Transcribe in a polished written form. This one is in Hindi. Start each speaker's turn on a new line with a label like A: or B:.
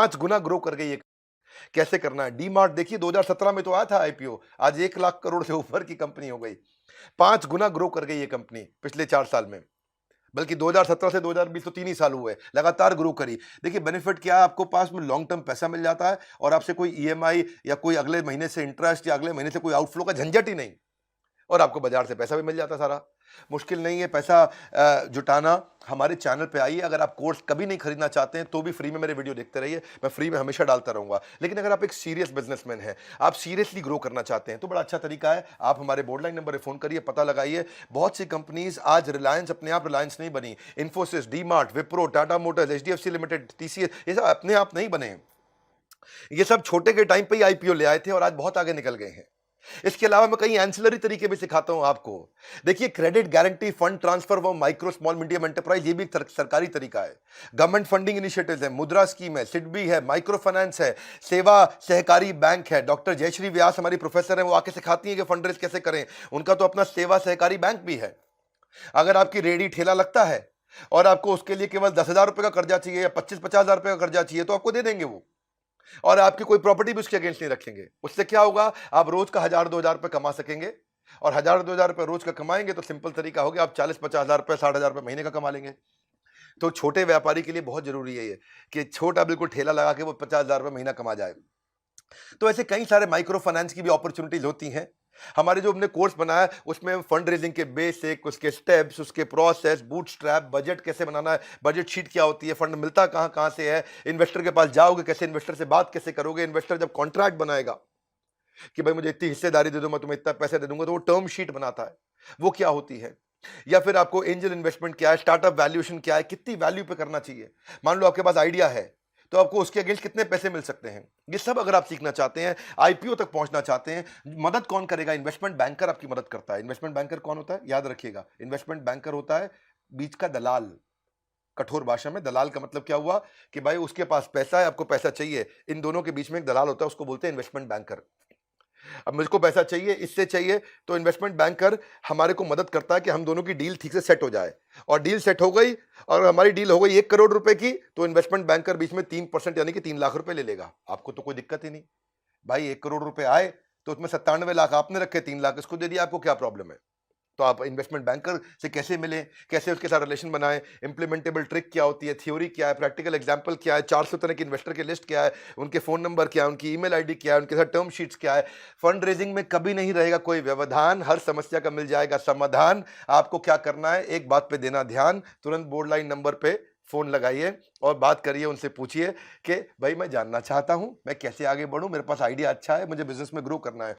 A: 5 गुना ग्रो कर गई है। कैसे करना है? डी मार्ट देखिए 2017 में तो आया था आईपीओ, आज 1 लाख करोड़ से ऊपर की कंपनी हो गई। 5 गुना ग्रो कर गई ये कंपनी पिछले 4 साल में। बल्कि 2017 से 2020 तो 3 ही साल हुए, लगातार ग्रो करी। देखिए बेनिफिट क्या है, आपको पास में लॉन्ग टर्म पैसा मिल जाता है और आपसे कोई ईएमआई या कोई अगले महीने से इंटरेस्ट या अगले महीने से कोई आउटफ्लो का झंझट ही नहीं। और आपको बाजार से पैसा भी मिल जाता सारा। मुश्किल नहीं है पैसा जुटाना। हमारे चैनल पे आइए, अगर आप कोर्स कभी नहीं खरीदना चाहते हैं तो भी फ्री में मेरे वीडियो देखते रहिए, मैं फ्री में हमेशा डालता रहूंगा। लेकिन अगर आप एक सीरियस बिजनेसमैन हैं, आप सीरियसली ग्रो करना चाहते हैं, तो बड़ा अच्छा तरीका है, आप हमारे बोर्डलाइन नंबर पर फोन करिए, पता लगाइए। बहुत सी कंपनीज आज रिलायंस अपने आप रिलायंस नहीं बनी, Infosys, D mart, Wipro, Tata Motors, HDFC limited, TCS, ये सब अपने आप नहीं बने। ये सब छोटे के टाइम पे ही आईपीओ ले आए थे और आज बहुत आगे निकल गए हैं। इसके अलावा मैं कई एंसिलरी तरीके भी सिखाता हूं आपको। देखिए क्रेडिट गारंटी, फंड ट्रांसफर व माइक्रो स्मॉल मीडियम एंटरप्राइज, ये भी एक सरकारी तरीका है। गवर्नमेंट फंडिंग इनिशिएटिव्स है, मुद्रा स्कीम है, सिडबी है, माइक्रो फाइनेंस है, सेवा सहकारी बैंक है। डॉक्टर जयश्री व्यास हमारी प्रोफेसर है, वो आके सिखाती हैं कि फंड रेज कैसे करें। उनका तो अपना सेवा सहकारी बैंक भी है। अगर आपकी रेडी ठेला लगता है और आपको उसके लिए केवल 10,000 रुपए का कर्जा चाहिए या 25-50,000 रुपए का कर्जा चाहिए, तो आपको दे देंगे वो, और आपकी कोई प्रॉपर्टी भी उसके अगेंस्ट नहीं रखेंगे। उससे क्या होगा, आप रोज का 1,000-2,000 रुपए कमा सकेंगे। और 1,000-2,000 रुपए रोज का कमाएंगे तो सिंपल तरीका हो गया, आप 40-50,000 रुपए, 60,000 रुपए महीने का कमा लेंगे। तो छोटे व्यापारी के लिए बहुत जरूरी है ये कि छोटा बिल्कुल ठेला लगा के वो 50,000 रुपए महीना कमा जाए। तो ऐसे कई सारे माइक्रो फाइनेंस की भी अपॉर्चुनिटीज होती हैं। हमारे जो हमने कोर्स बनाया है उसमें फंड रेजिंग के बेसिक, उसके स्टेप्स, उसके प्रोसेस, बूटस्ट्रैप, बजट कैसे बनाना है, बजट शीट क्या होती है, फंड मिलता कहाँ कहाँ से है, इन्वेस्टर के पास जाओगे कैसे, इन्वेस्टर से बात कैसे करोगे, इन्वेस्टर जब कॉन्ट्रैक्ट बनाएगा कि भाई मुझे इतनी हिस्सेदारी दे दो, मैं तुम्हें इतना पैसे दे दूंगा, तो वो टर्म शीट बनाता है, वो क्या होती है। या फिर आपको एंजल इन्वेस्टमेंट क्या है, स्टार्टअप वैल्यूएशन क्या है, कितनी वैल्यू पे करना चाहिए। मान लो आपके पास आइडिया है तो आपको उसके अगेंस्ट कितने पैसे मिल सकते हैं, ये सब अगर आप सीखना चाहते हैं, आईपीओ तक पहुंचना चाहते हैं, मदद कौन करेगा? इन्वेस्टमेंट बैंकर आपकी मदद करता है। इन्वेस्टमेंट बैंकर कौन होता है, याद रखिएगा, इन्वेस्टमेंट बैंकर होता है बीच का दलाल। कठोर भाषा में दलाल का मतलब क्या हुआ कि भाई उसके पास पैसा है, आपको पैसा चाहिए, इन दोनों के बीच में एक दलाल होता है, उसको बोलते हैं इन्वेस्टमेंट बैंकर। अब मुझको पैसा चाहिए, इससे चाहिए, तो इन्वेस्टमेंट बैंकर हमारे को मदद करता है कि हम दोनों की डील ठीक से सेट हो जाए। और डील सेट हो गई और हमारी डील हो गई 1 करोड़ रुपए की, तो इन्वेस्टमेंट बैंकर बीच में 3% यानी कि 3 लाख रुपए ले लेगा। आपको तो कोई दिक्कत ही नहीं। भाई 1 करोड़ रुपए आए तो उसमें 97 लाख आपने रखे, 3 लाख इसको दे दिया, आपको क्या प्रॉब्लम है? तो आप इन्वेस्टमेंट बैंकर से कैसे मिलें, कैसे उसके साथ रिलेशन बनाएं, इंप्लीमेंटेबल ट्रिक क्या होती है, थ्योरी क्या है, प्रैक्टिकल एग्जांपल क्या है, 400 तरह के इन्वेस्टर की लिस्ट क्या है, उनके फोन नंबर क्या है, उनकी ईमेल आईडी क्या है, उनके साथ टर्म शीट्स क्या है। फंड रेजिंग में कभी नहीं रहेगा कोई व्यवधान, हर समस्या का मिल जाएगा समाधान। आपको क्या करना है, एक बात पे देना ध्यान, तुरंत बोर्ड लाइन नंबर पे फोन लगाइए और बात करिए, उनसे पूछिए कि भाई मैं जानना चाहता हूं मैं कैसे आगे बढ़ूं, मेरे पास आइडिया अच्छा है, मुझे बिजनेस में ग्रो करना है।